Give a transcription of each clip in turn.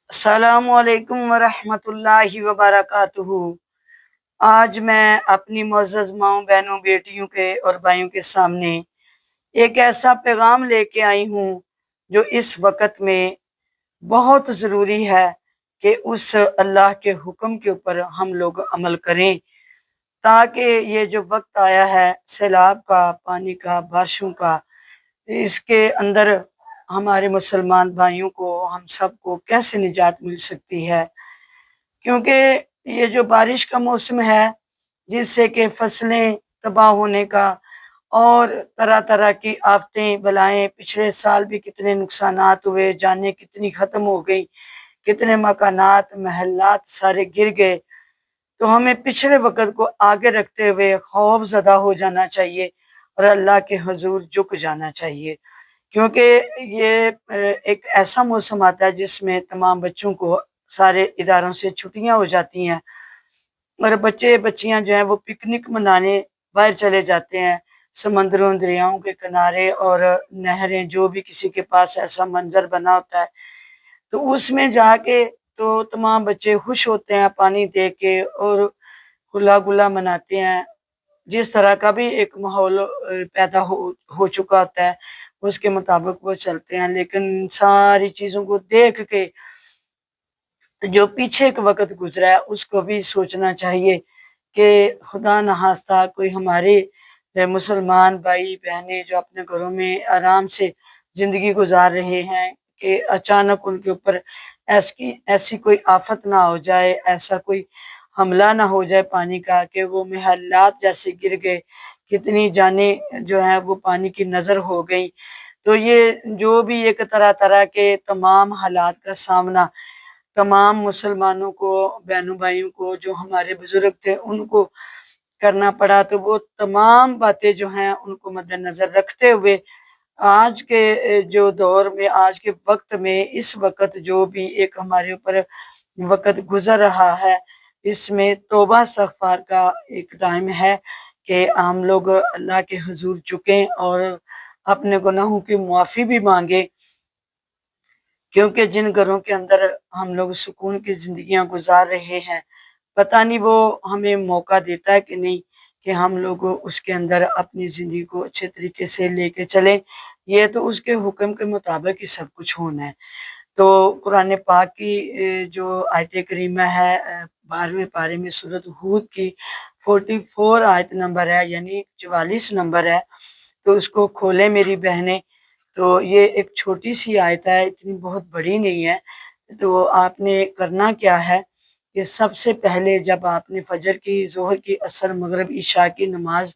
السلام علیکم ورحمۃ اللہ وبرکاتہ۔ آج میں اپنی معزز ماؤں بہنوں بیٹیوں کے اور بھائیوں کے سامنے ایک ایسا پیغام لے کے آئی ہوں جو اس وقت میں بہت ضروری ہے کہ اس اللہ کے حکم کے اوپر ہم لوگ عمل کریں، تاکہ یہ جو وقت آیا ہے سیلاب کا، پانی کا، بارشوں کا، اس کے اندر ہمارے مسلمان بھائیوں کو، ہم سب کو کیسے نجات مل سکتی ہے۔ کیونکہ یہ جو بارش کا موسم ہے جس سے کہ فصلیں تباہ ہونے کا اور طرح طرح کی آفتیں بلائیں، پچھلے سال بھی کتنے نقصانات ہوئے، جانیں کتنی ختم ہو گئی، کتنے مکانات محلات سارے گر گئے۔ تو ہمیں پچھلے وقت کو آگے رکھتے ہوئے خوف زدہ ہو جانا چاہیے اور اللہ کے حضور جھک جانا چاہیے، کیونکہ یہ ایک ایسا موسم آتا ہے جس میں تمام بچوں کو سارے اداروں سے چھٹیاں ہو جاتی ہیں اور بچے بچیاں جو ہیں وہ پکنک منانے باہر چلے جاتے ہیں سمندروں دریاؤں کے کنارے، اور نہریں جو بھی کسی کے پاس ایسا منظر بنا ہوتا ہے تو اس میں جا کے تو تمام بچے خوش ہوتے ہیں پانی دیکھ کے اور ہلا گلا مناتے ہیں۔ جس طرح کا بھی ایک ماحول پیدا ہو چکا ہوتا ہے اس کے مطابق وہ چلتے ہیں، لیکن ساری چیزوں کو دیکھ کے جو پیچھے کا وقت گزرا ہے اس کو بھی سوچنا چاہیے کہ خدا نخواستہ کوئی ہمارے مسلمان بھائی بہنیں جو اپنے گھروں میں آرام سے زندگی گزار رہے ہیں کہ اچانک ان کے اوپر ایسی کوئی آفت نہ ہو جائے، ایسا کوئی حملہ نہ ہو جائے پانی کا کہ وہ محلات جیسے گر گئے، کتنی جانیں جو ہیں وہ پانی کی نظر ہو گئی۔ تو یہ جو بھی ایک طرح طرح کے تمام حالات کا سامنا تمام مسلمانوں کو، بہنوں بھائیوں کو، جو ہمارے بزرگ تھے ان کو کرنا پڑا، تو وہ تمام باتیں جو ہیں ان کو مد نظر رکھتے ہوئے آج کے جو دور میں، آج کے وقت میں، اس وقت جو بھی ایک ہمارے اوپر وقت گزر رہا ہے اس میں توبہ استغفار کا ایک ٹائم ہے کہ ہم لوگ اللہ کے حضور جھکیں اور اپنے گناہوں کی معافی بھی مانگے، کیونکہ جن گھروں کے اندر ہم لوگ سکون کی زندگیاں گزار رہے ہیں پتہ نہیں وہ ہمیں موقع دیتا ہے کہ نہیں کہ ہم لوگ اس کے اندر اپنی زندگی کو اچھے طریقے سے لے کے چلیں۔ یہ تو اس کے حکم کے مطابق ہی سب کچھ ہونا ہے۔ تو قرآن پاک کی جو آیت کریمہ ہے 12ویں پارے میں سورۃ ہود کی 44 آیت نمبر ہے، یعنی 44 نمبر ہے، تو اس کو کھولیں میری بہنیں۔ تو یہ ایک چھوٹی سی آیت ہے، اتنی بہت بڑی نہیں ہے۔ تو آپ نے کرنا کیا ہے کہ سب سے پہلے جب آپ نے فجر کی، ظہر کی، عصر، مغرب، عشاء کی نماز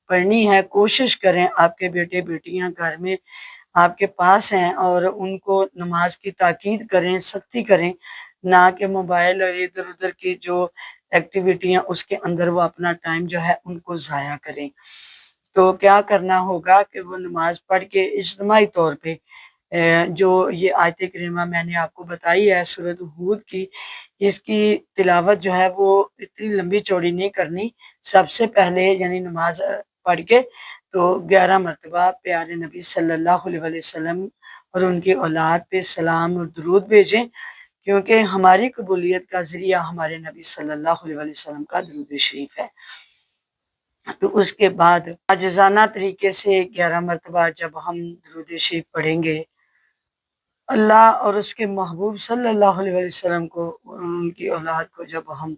پڑھنی ہے، کوشش کریں آپ کے بیٹے بیٹیاں گھر میں آپ کے پاس ہیں اور ان کو نماز کی تاکید کریں، سختی کریں، نہ کہ موبائل اور ادھر ادھر کی جو ایکٹیویٹیاں اس کے اندر وہ اپنا ٹائم جو ہے ان کو ضائع کریں۔ تو کیا کرنا ہوگا کہ وہ نماز پڑھ کے اجتماعی طور پہ جو یہ آیت کریمہ میں نے آپ کو بتائی ہے سورۃ ہود کی، اس کی تلاوت جو ہے وہ اتنی لمبی چوڑی نہیں کرنی۔ سب سے پہلے یعنی نماز پڑھ کے تو 11 مرتبہ پیارے نبی صلی اللہ علیہ وسلم اور ان کی اولاد پہ سلام اور درود بھیجیں، کیونکہ ہماری قبولیت کا ذریعہ ہمارے نبی صلی اللہ علیہ وسلم کا درود شریف ہے۔ تو اس کے بعد عاجزانہ طریقے سے 11 مرتبہ جب ہم درود شریف پڑھیں گے، اللہ اور اس کے محبوب صلی اللہ علیہ وسلم کو، ان کی اولاد کو جب ہم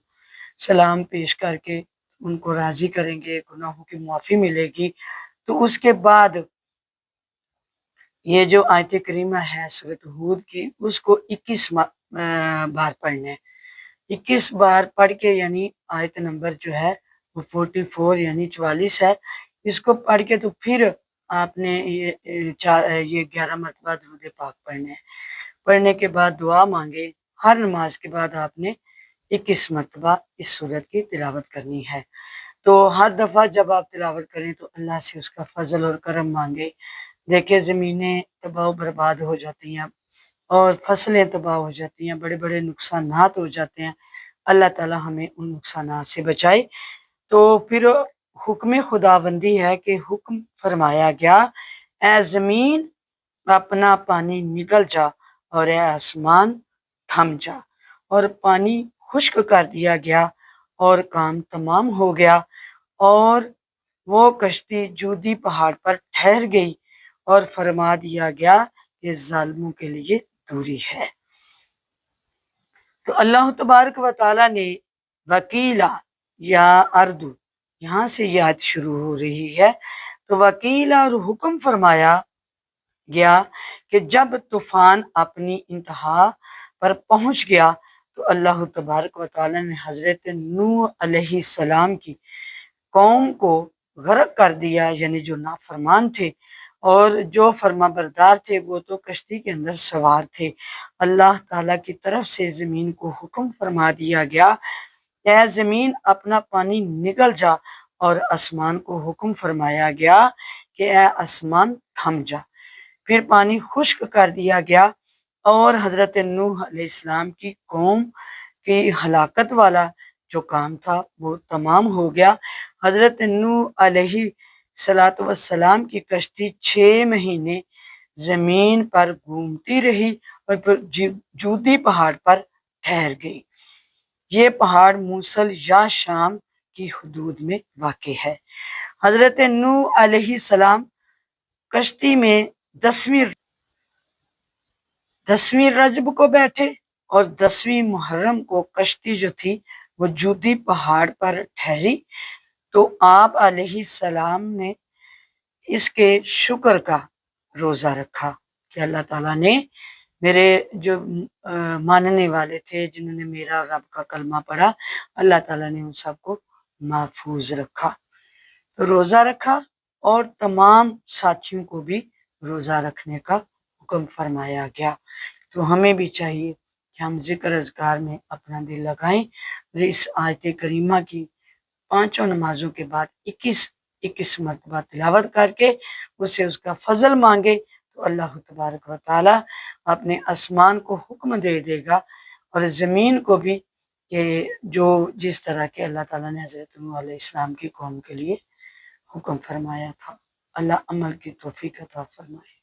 سلام پیش کر کے ان کو راضی کریں گے، گناہوں کی معافی ملے گی، تو اس کے بعد یہ جو آیت کریمہ ہے سورۃ ہود کی اس کو 21 بار پڑھنا ہے۔ 21 بار پڑھ کے یعنی آیت نمبر جو ہے وہ 44 یعنی 44 ہے، اس کو پڑھ کے تو پھر آپ نے یہ 11 مرتبہ درود پاک پڑھنا ہے۔ پڑھنے کے بعد دعا مانگے، ہر نماز کے بعد آپ نے 21 مرتبہ اس سورت کی تلاوت کرنی ہے۔ تو ہر دفعہ جب آپ تلاوت کریں تو اللہ سے اس کا فضل اور کرم مانگے۔ دیکھیں زمینیں تباہ و برباد ہو جاتی ہیں اور فصلیں تباہ ہو جاتی ہیں، بڑے بڑے نقصانات ہو جاتے ہیں، اللہ تعالی ہمیں ان نقصانات سے بچائے۔ تو پھر حکم خداوندی ہے کہ حکم فرمایا گیا اے زمین اپنا پانی نکل جا اور اے آسمان تھم جا، اور پانی خشک کر دیا گیا اور کام تمام ہو گیا، اور وہ کشتی جودی پہاڑ پر ٹھہر گئی، اور فرما دیا گیا کہ ظالموں کے لیے دوری ہے۔ تو اللہ تبارک و تعالیٰ نے وکیلا یا اردو، یہاں سے یہ آیت شروع ہو رہی ہے، تو وکیلا اور حکم فرمایا گیا کہ جب طوفان اپنی انتہا پر پہنچ گیا تو اللہ تبارک و تعالیٰ نے حضرت نوح علیہ السلام کی قوم کو غرق کر دیا، یعنی جو نافرمان تھے، اور جو فرما بردار تھے وہ تو کشتی کے اندر سوار تھے۔ اللہ تعالیٰ کی طرف سے زمین کو حکم فرما دیا گیا، اے زمین اپنا پانی نگل جا، اور آسمان کو حکم فرمایا گیا کہ اے آسمان تھم جا۔ پھر پانی خشک کر دیا گیا، اور حضرت نوح علیہ السلام کی قوم کی ہلاکت والا جو کام تھا وہ تمام ہو گیا۔ حضرت نوح علیہ السلام کی کشتی 6 مہینے زمین پر گھومتی رہی اور پھر جودی پہاڑ پر ٹھہر گئی۔ یہ پہاڑ موصل یا شام کی حدود میں واقع ہے۔ حضرت نوح علیہ السلام کشتی میں 10ویں رجب کو بیٹھے، اور 10ویں محرم کو کشتی جو تھی وہ جودی پہاڑ پر ٹھہری، تو آپ علیہ السلام نے اس کے شکر کا روزہ رکھا کہ اللہ تعالیٰ نے میرے جو ماننے والے تھے، جنہوں نے میرا رب کا کلمہ پڑھا، اللہ تعالیٰ نے ان سب کو محفوظ رکھا۔ تو روزہ رکھا، اور تمام ساتھیوں کو بھی روزہ رکھنے کا حکم فرمایا گیا۔ تو ہمیں بھی چاہیے کہ ہم ذکر اذکار میں اپنا دل لگائیں، اور اس آیت کریمہ کی 5 نمازوں کے بعد 21 مرتبہ تلاوت کر کے اسے اس کا فضل مانگے، تو اللہ تبارک و تعالیٰ اپنے آسمان کو حکم دے دے گا، اور زمین کو بھی، کہ جو جس طرح کے اللہ تعالیٰ نے حضرت نوح علیہ السلام کی قوم کے لیے حکم فرمایا تھا۔ اللہ عمل کی توفیق عطا فرمائے۔